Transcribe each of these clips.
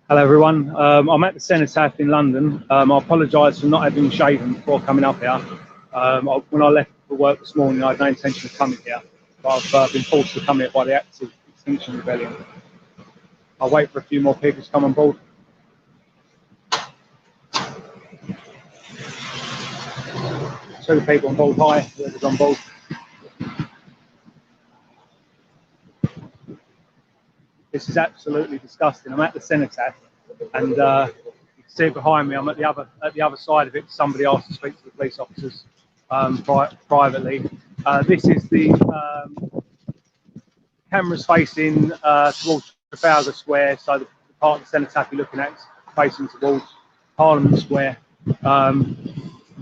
Hello everyone, I'm at the Cenotaph in London. I apologise for not having shaven before coming up here. When I left for work this morning, I had no intention of coming here, but I've been forced to come here by the Active Extinction Rebellion. I'll wait for a few more people to come on board. Two people on board, hi, whoever's on board. This is absolutely disgusting. I'm at the Cenotaph, and you can see it behind me. I'm at the other side of it. Somebody asked to speak to the police officers privately. This is the cameras facing towards Trafalgar Square, so the part of the Cenotaph you're looking at is facing towards Parliament Square.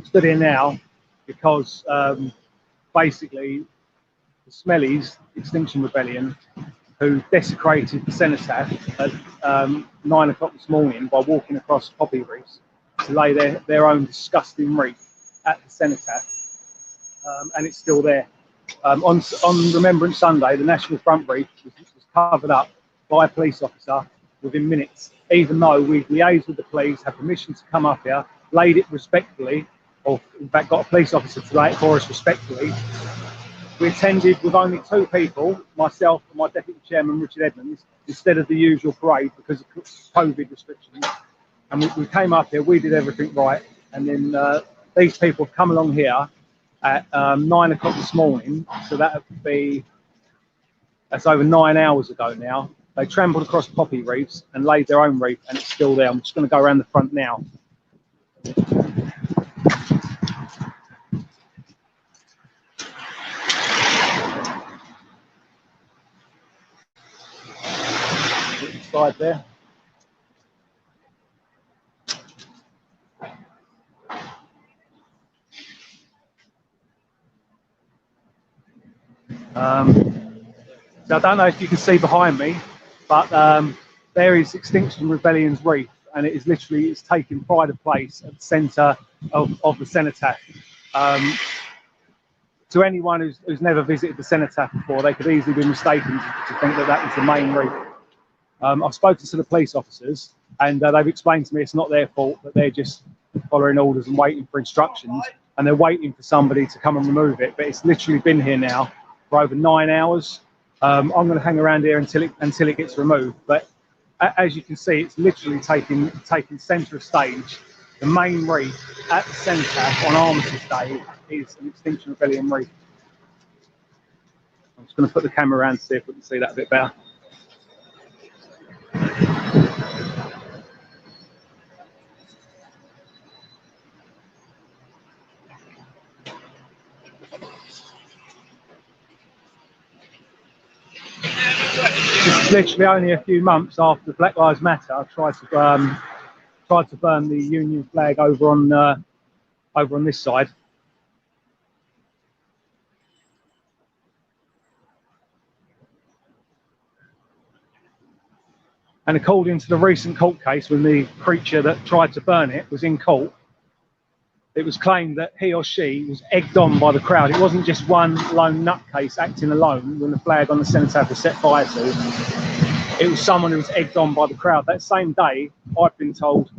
Stood here now because basically the Smellies Extinction Rebellion, who desecrated the Cenotaph at 9 o'clock this morning by walking across poppy reefs to lay their own disgusting wreath at the Cenotaph, and it's still there. On Remembrance Sunday, the National Front wreath was covered up by a police officer within minutes, even though we liaised with the police, had permission to come up here, laid it respectfully, or in fact got a police officer to lay it for us respectfully. We attended with only two people, myself and my Deputy Chairman, Richard Edmonds, instead of the usual parade because of COVID restrictions. And we came up here, we did everything right. And then these people have come along here at 9 o'clock this morning. So that's over 9 hours ago now. They trampled across poppy reefs and laid their own reef, and it's still there. I'm just going to go around the front now. Side there. So I don't know if you can see behind me, but there is Extinction Rebellion's reef, and it's taking pride of place at the centre of the Cenotaph. To anyone who's never visited the Cenotaph before, they could easily be mistaken to think that was the main reef. I've spoken to the police officers, and they've explained to me it's not their fault, that they're just following orders and waiting for instructions, and they're waiting for somebody to come and remove it. But it's literally been here now for over 9 hours. I'm going to hang around here until it gets removed. But as you can see, it's literally taking centre of stage. The main reef at the Cenotaph on Armistice Day is an Extinction Rebellion reef. I'm just going to put the camera around to see if we can see that a bit better. This is literally only a few months after Black Lives Matter tried to burn the Union flag over on this side. And according to the recent court case, when the creature that tried to burn it was in court, it was claimed that he or she was egged on by the crowd. It wasn't just one lone nutcase acting alone when the flag on the Cenotaph was set fire to. It was someone who was egged on by the crowd. That same day, I've been told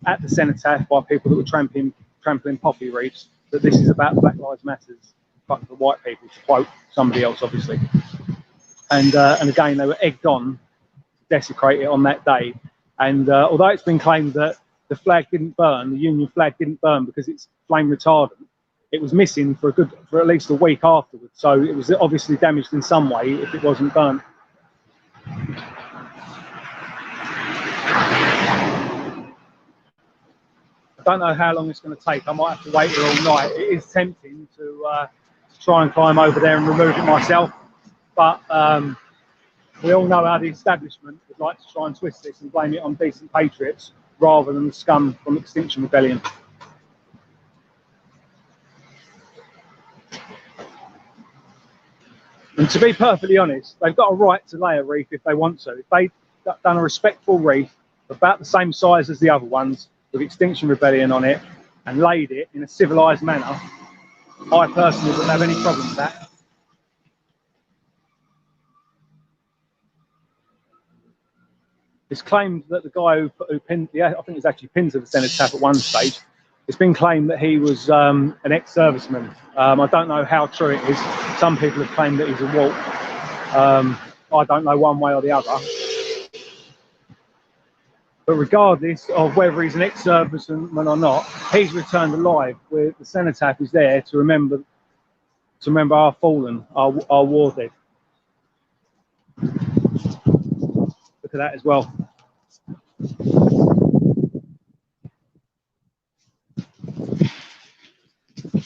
at the Cenotaph by people that were trampling poppy reefs that this is about Black Lives Matter, but for white people, to quote somebody else, obviously. And again, they were egged on to desecrate it on that day. And although it's been claimed that the flag didn't burn, the Union flag didn't burn because it's flame retardant, it was missing for at least a week afterwards. So it was obviously damaged in some way if it wasn't burnt. I don't know how long it's going to take. I might have to wait here all night. It is tempting to try and climb over there and remove it myself, but we all know how the establishment would like to try and twist this and blame it on decent patriots rather than the scum from Extinction Rebellion. And to be perfectly honest, they've got a right to lay a reef if they want to. If they've done a respectful reef about the same size as the other ones with Extinction Rebellion on it, and laid it in a civilised manner, I personally wouldn't have any problem with that. It's claimed that the guy who pinned, I think it was actually pinned to the cenotaph at one stage, it's been claimed that he was an ex-serviceman. I don't know how true it is. Some people have claimed that he's a walt. I don't know one way or the other. But regardless of whether he's an ex-serviceman or not, he's returned alive. Where the cenotaph is there to remember our fallen, our war dead. Look at that as well.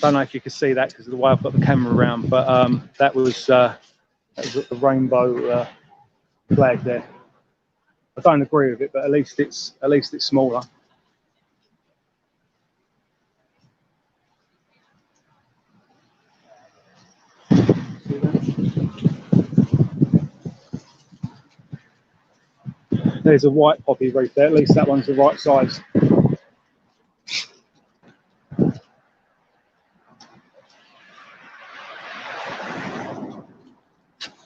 Don't know if you can see that because of the way I've got the camera around, but that was the rainbow flag there. I don't agree with it, but at least it's smaller. There's a white poppy wreath there. At least that one's the right size. A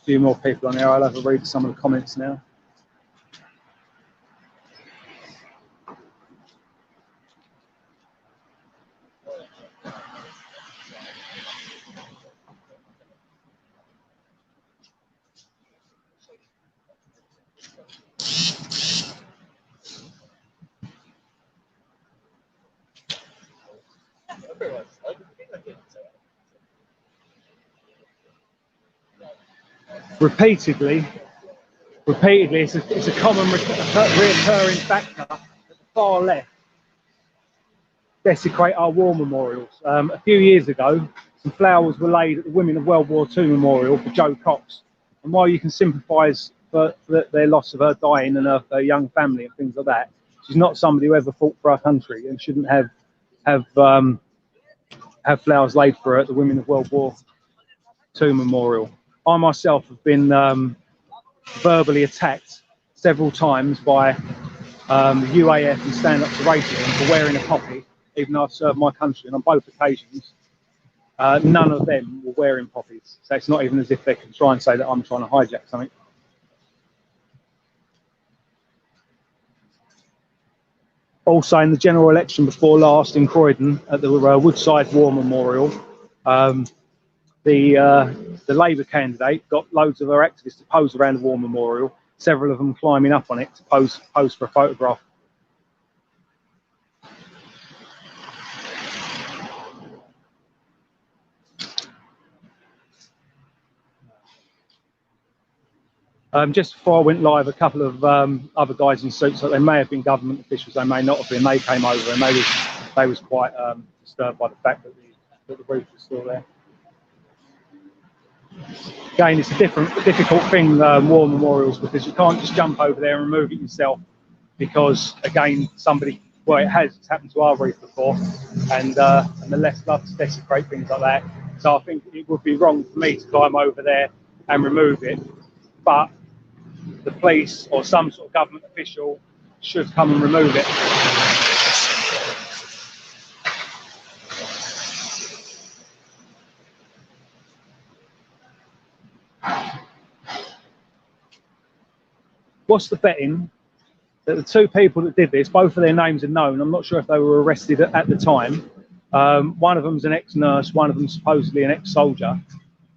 few more people on there. I'll have a read some of the comments now. Repeatedly, it's a common recurring factor at the far left. Desecrate our war memorials. A few years ago, some flowers were laid at the Women of World War II memorial for Jo Cox. And while you can sympathise for their loss of her dying and her young family and things like that, she's not somebody who ever fought for our country and shouldn't have flowers laid for her at the Women of World War II memorial. I myself have been verbally attacked several times by the UAF and Stand Up to Racism for wearing a poppy, even though I've served my country, and on both occasions, none of them were wearing poppies. So it's not even as if they can try and say that I'm trying to hijack something. Also, in the general election before last in Croydon at the Woodside War Memorial, the Labour candidate got loads of her activists to pose around the War Memorial, several of them climbing up on it to pose for a photograph. Just before I went live, a couple of other guys in suits, that they may have been government officials, they may not have been, they came over and they was quite disturbed by the fact that the wreath was still there. Again, it's a difficult thing, war memorials, because you can't just jump over there and remove it yourself, because again, it has happened to our wreath before, and the left love to desecrate things like that. So I think it would be wrong for me to climb over there and remove it, but the police or some sort of government official should come and remove it. What's the betting that the two people that did this, both of their names are known. I'm not sure if they were arrested at the time. One of them's an ex-nurse, one of them's supposedly an ex-soldier.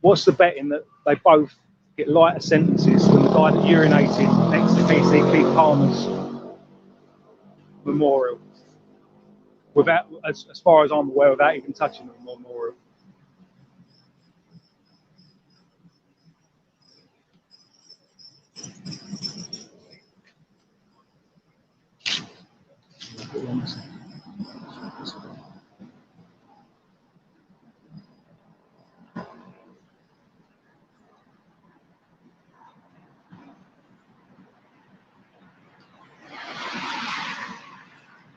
What's the betting that they both get lighter sentences than the guy that urinated next to PC Keith Palmer's memorial? Without, as far as I'm aware, without even touching the memorial.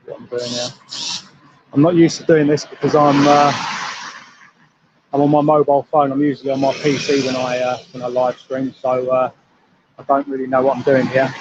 What I'm doing now. I'm not used to doing this because I'm on my mobile phone. I'm usually on my PC when I live stream, so I don't really know what I'm doing here.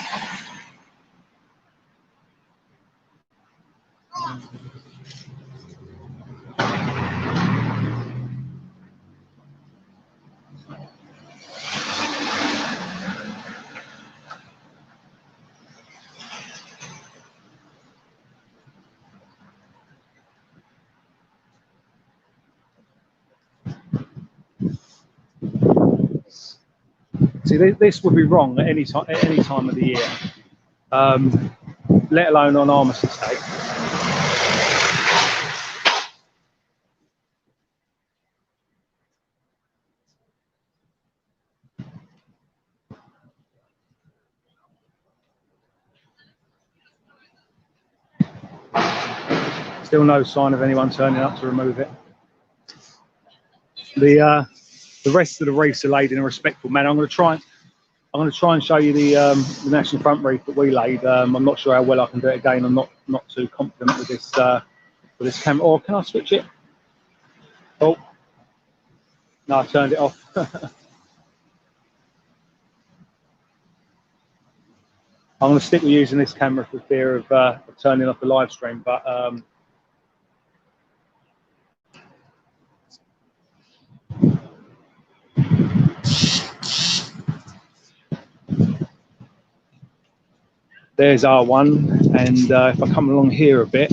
See, this would be wrong at any time of the year, let alone on Armistice Day. Still no sign of anyone turning up to remove it. The rest of the wreaths are laid in a respectful manner. I'm going to try and show you the National Front wreath that we laid. I'm not sure how well I can do it again. I'm not too confident with this camera. Or can I switch it? Oh, no, I turned it off. I'm going to stick with using this camera for fear of turning off the live stream, but there's R1, and if I come along here a bit,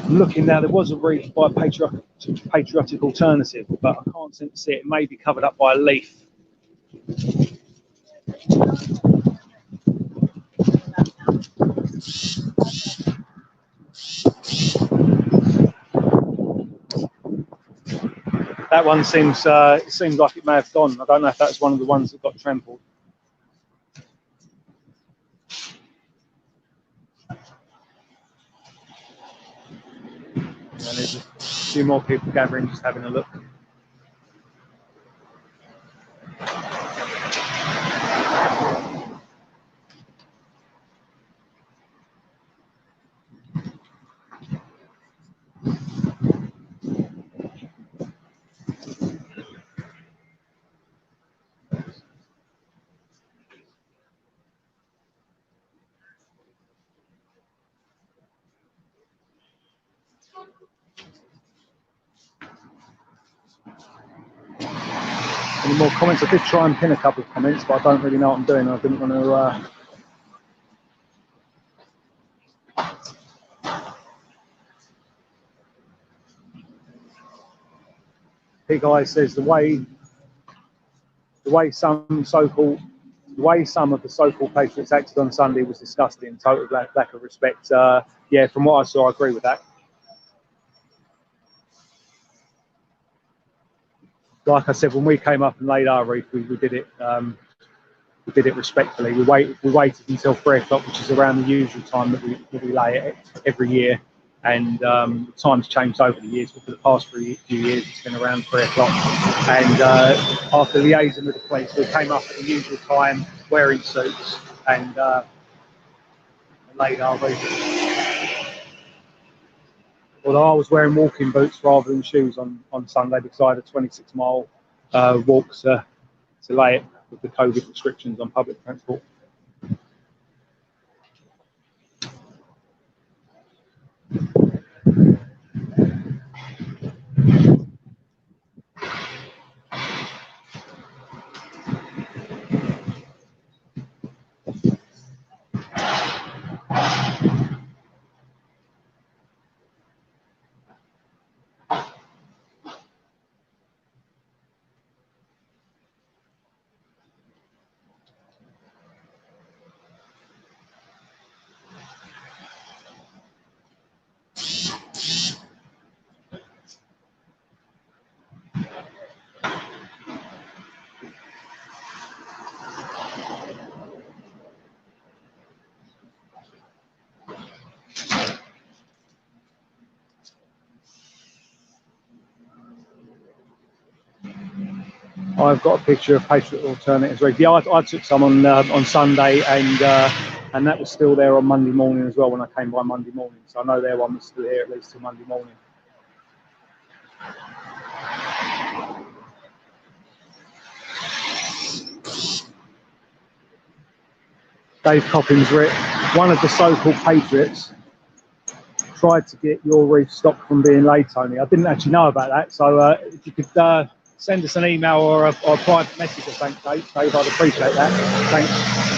I'm looking now. There was a wreath by Patriotic Alternative, but I can't seem to see it. It may be covered up by a leaf. That one seems like it may have gone. I don't know if that's one of the ones that got trampled. And there's a few more people gathering, just having a look. Any more comments? I did try and pin a couple of comments, but I don't really know what I'm doing. I didn't want to. Big Eye says the way some of the so-called patriots acted on Sunday was disgusting. Total lack of respect. Yeah, from what I saw, I agree with that. Like I said, when we came up and laid our wreath, we did it. We did it respectfully. We waited until 3 o'clock, which is around the usual time that we lay it every year. And time's changed over the years, but for the past few years, it's been around 3 o'clock. And after liaising with the police, we came up at the usual time, wearing suits, and laid our wreath. Although I was wearing walking boots rather than shoes on Sunday because I had a 26-mile walk to lay it with the COVID restrictions on public transport. I've got a picture of Patriot Alternatives wreath. Yeah, I took some on Sunday, and that was still there on Monday morning as well when I came by Monday morning. So I know their one was still here at least till Monday morning. Dave Coppins writ, one of the so-called patriots tried to get your wreath stopped from being laid, Tony. I didn't actually know about that, so if you could send us an email or a private message or thanks, Dave, I'd appreciate that. Thanks.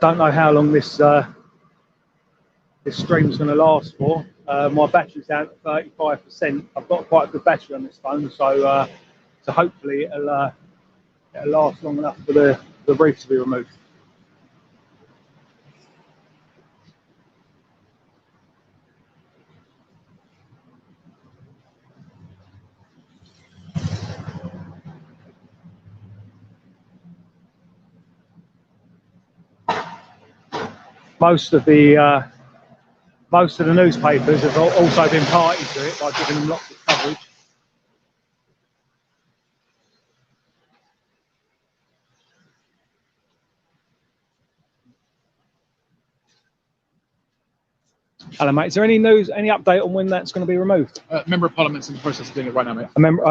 don't know how long this this stream's going to last for. My battery's down to 35%. I've got quite a good battery on this phone, so so hopefully it'll last long enough for the wreath to be removed. Most of the newspapers have also been party to it by giving them lots of coverage. Hello, mate. Is there any news, any update on when that's going to be removed? Member of Parliament's in the process of doing it right now, mate.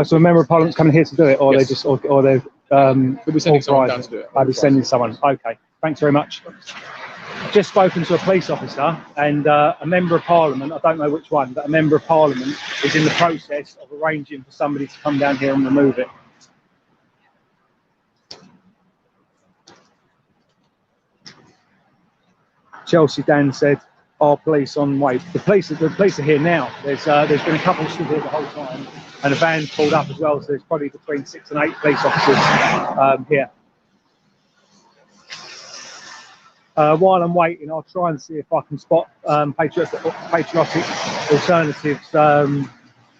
So a member of Parliament's coming here to do it, or yes. they just, or they've We'll be sending someone down to do it. I'll be sending someone. Okay. Thanks very much. I've just spoken to a police officer, and a member of Parliament, I don't know which one, but a member of Parliament is in the process of arranging for somebody to come down here and remove it. Chelsea Dan said, "Our police on way." The police are here now. There's been a couple stood here the whole time, and a van pulled up as well. So there's probably between 6 and 8 police officers here. While I'm waiting, I'll try and see if I can spot patriotic alternatives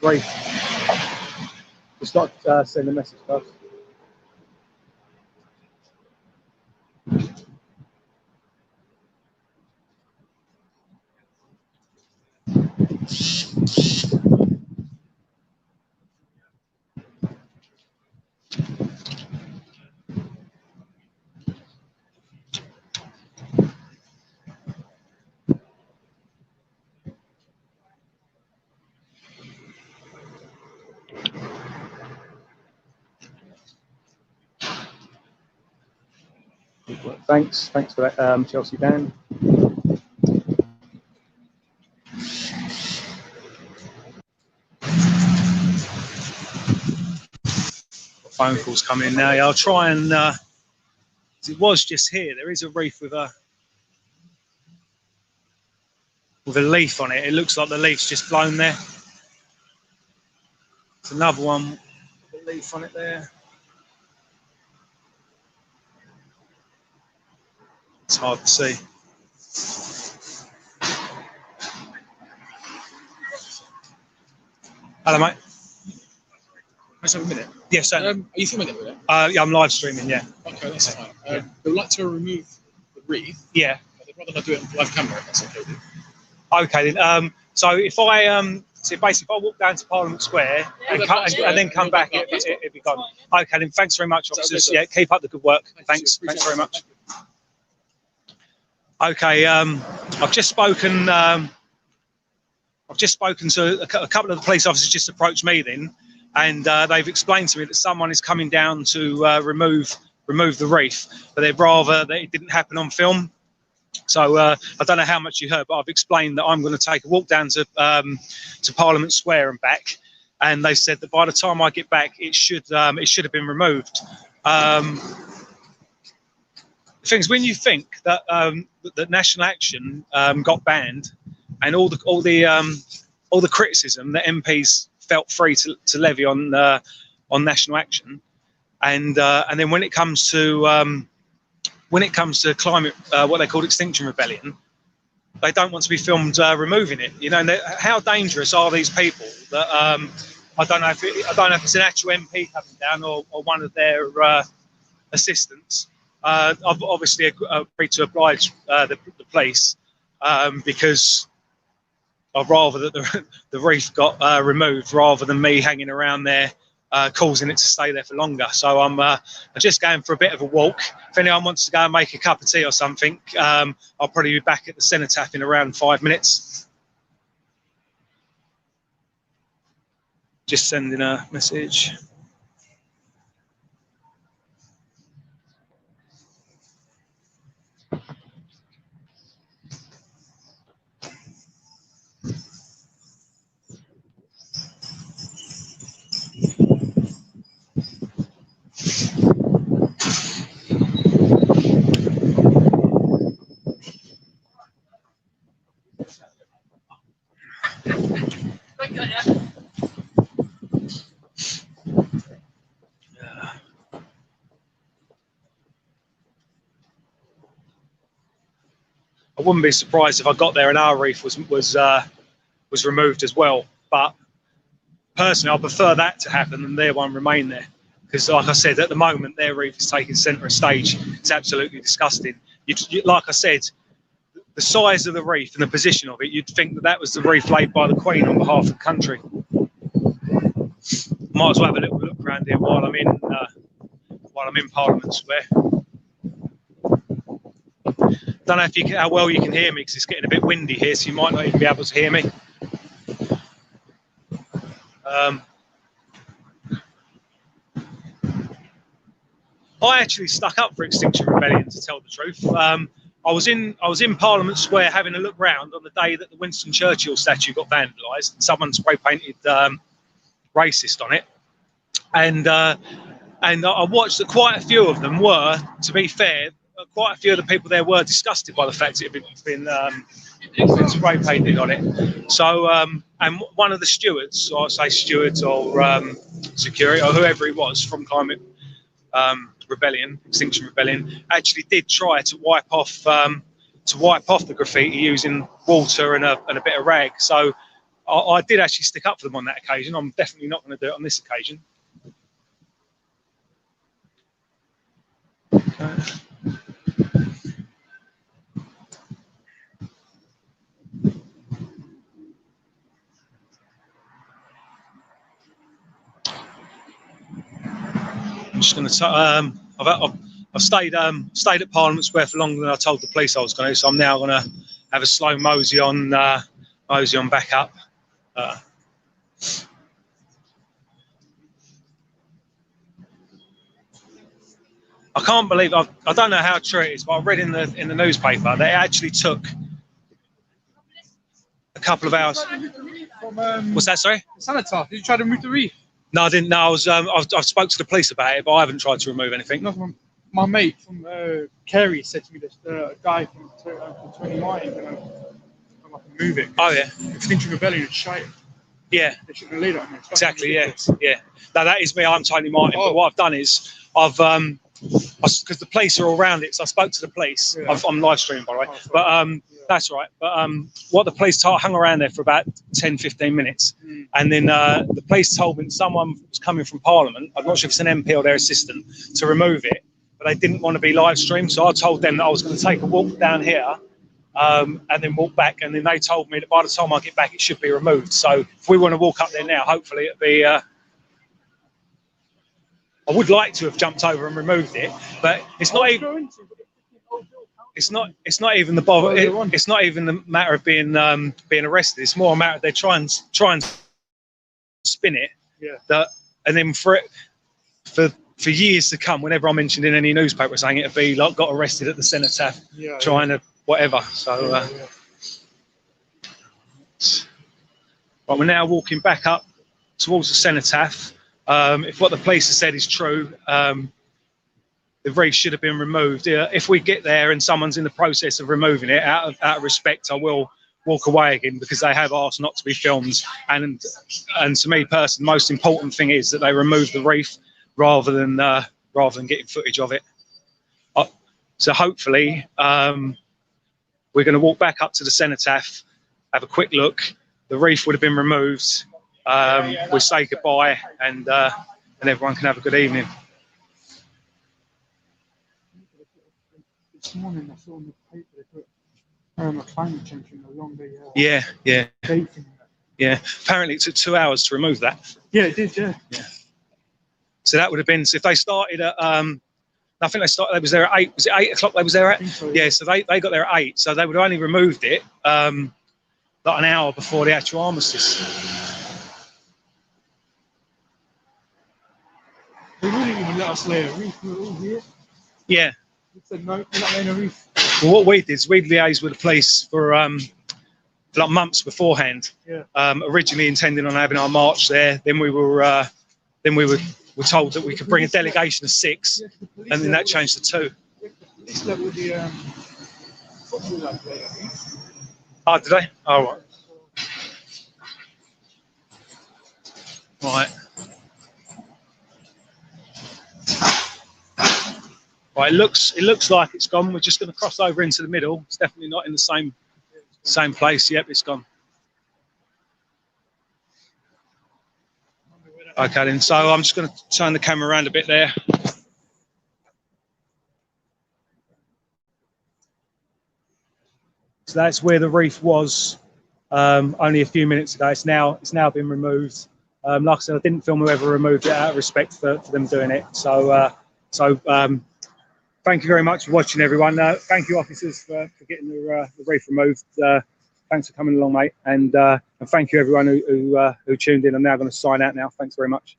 Wreath. Just got to send a message first. Thanks for that, Chelsea Dan. Phone calls coming in now. Yeah, I'll try and. It was just here. There is a wreath with a leaf on it. It looks like the leaf's just blown there. There's another one with a leaf on it there. It's hard to see. Hello, mate. Let's have a minute. Yes, sir. Are you filming it with it? Yeah, I'm live streaming, yeah. Okay, that's fine. They would like to remove the wreath. Yeah. But they'd rather not do it on live camera, if that's okay. Okay, then. So if I so basically, if I walk down to Parliament Square and then come back, it'd be gone. Okay, then. Thanks very much, officers. Yeah, keep up the good work. Thanks very much. Okay, I've just spoken to a couple of the police officers. Just approached me then, and they've explained to me that someone is coming down to remove the wreath, but they'd rather that it didn't happen on film. So I don't know how much you heard, but I've explained that I'm going to take a walk down to Parliament Square and back, and they said that by the time I get back, it should have been removed. The thing is, when you think that that National Action got banned, and all the criticism that MPs felt free to levy on National Action, and then when it comes to climate, what they call Extinction Rebellion, they don't want to be filmed removing it. You know, how dangerous are these people? That I don't know if it's an actual MP coming down or one of their assistants. I've obviously agreed to oblige the police because I'd rather that the wreath got removed rather than me hanging around there causing it to stay there for longer. So I'm just going for a bit of a walk. If anyone wants to go and make a cup of tea or something, I'll probably be back at the Cenotaph in around 5 minutes. Just sending a message. I wouldn't be surprised if I got there and our reef was removed as well. But personally, I prefer that to happen than their one remain there, because, like I said, at the moment their reef is taking centre stage. It's absolutely disgusting. Like I said, the size of the reef and the position of it, you'd think that was the reef laid by the Queen on behalf of the country. Might as well have a little look around here while I'm in Parliament Square. Don't know if how well you can hear me, because it's getting a bit windy here, so you might not even be able to hear me. I actually stuck up for Extinction Rebellion, to tell the truth. I was in Parliament Square having a look round on the day that the Winston Churchill statue got vandalised, and someone spray painted racist on it, and I watched that quite a few of them were, to be fair, quite a few of the people there were disgusted by the fact it had been spray painted on it. So, and one of the stewards, or I say stewards or security or whoever he was from Climate Extinction Rebellion, actually did try to wipe off the graffiti using water and a bit of rag. So I did actually stick up for them on that occasion. I'm definitely not going to do it on this occasion. Okay. I'm just going to. I've stayed at Parliament Square for longer than I told the police I was going to, so I'm now going to have a slow mosey on back up. I can't believe I don't know how true it is, but I read in the newspaper that it actually took a couple of hours. What's that? Sorry? Cenotaph. Did you try to remove the reef? No, I didn't. No, I've spoke to the police about it, but I haven't tried to remove anything. No, my mate from Kerry said to me that a guy from 29 is going to come up and move it. Oh yeah. Extinction Rebellion is shite. Yeah. They shouldn't have laid it on it. Exactly. Yeah. Yeah. No, that is me. I'm Tony Martin. But what I've done is because the police are all around it, so I spoke to the police. Yeah. I'm live streaming, by the way. But that's right. But what the police hung around there for about 10-15 minutes, and then the police told me that someone was coming from Parliament. I'm not sure if it's an MP or their assistant, to remove it, but they didn't want to be live streamed. So I told them that I was going to take a walk down here, and then walk back. And then they told me that by the time I get back, it should be removed. So if we want to walk up there now, hopefully it'll be. I would like to have jumped over and removed it, but it's not even. It's not even the bother. It's not even the matter of being arrested. It's more a matter of they try and spin it. Yeah. And then for years to come, whenever I mentioned in any newspaper saying it'd be like got arrested at the Cenotaph, trying to whatever. So, but we're now walking back up towards the Cenotaph. If what the police have said is true, the reef should have been removed. If we get there and someone's in the process of removing it, out of respect, I will walk away again, because they have asked not to be filmed. And to me personally, the most important thing is that they remove the reef rather than getting footage of it. So hopefully, we're going to walk back up to the Cenotaph, have a quick look. The reef would have been removed. We'll say goodbye, and everyone can have a good evening. This morning I saw in the paper they put a climate change in along the yeah. dating. Yeah, apparently it took 2 hours to remove that. Yeah, it did. Yeah. So that would have been, so if they started at I think they was there at 8. Was it 8 o'clock they was there at? So, yeah. So they got there at 8. So they would have only removed it like an hour before the actual armistice. They wouldn't even let us lay a reef. We were all here. Yeah. They said no, we're not laying a reef. Well, what we did is we liaised with the police for like months beforehand. Yeah. Originally intending on having our march there. Then we were told that we could bring a delegation of 6, and then that changed to 2. The police level the football like lay a reef. Oh, did they? Oh, right. Right. Right, it looks like it's gone. We're just going to cross over into the middle. It's definitely not in the same place. Yep, it's gone. Okay, then. So I'm just going to turn the camera around a bit there. So that's where the wreath was only a few minutes ago. It's now been removed. Like I said, I didn't film whoever removed it out of respect for them doing it. So thank you very much for watching, everyone. Thank you, officers, for getting the wreath removed. Thanks for coming along, mate. And thank you, everyone who tuned in. I'm now going to sign out now. Thanks very much.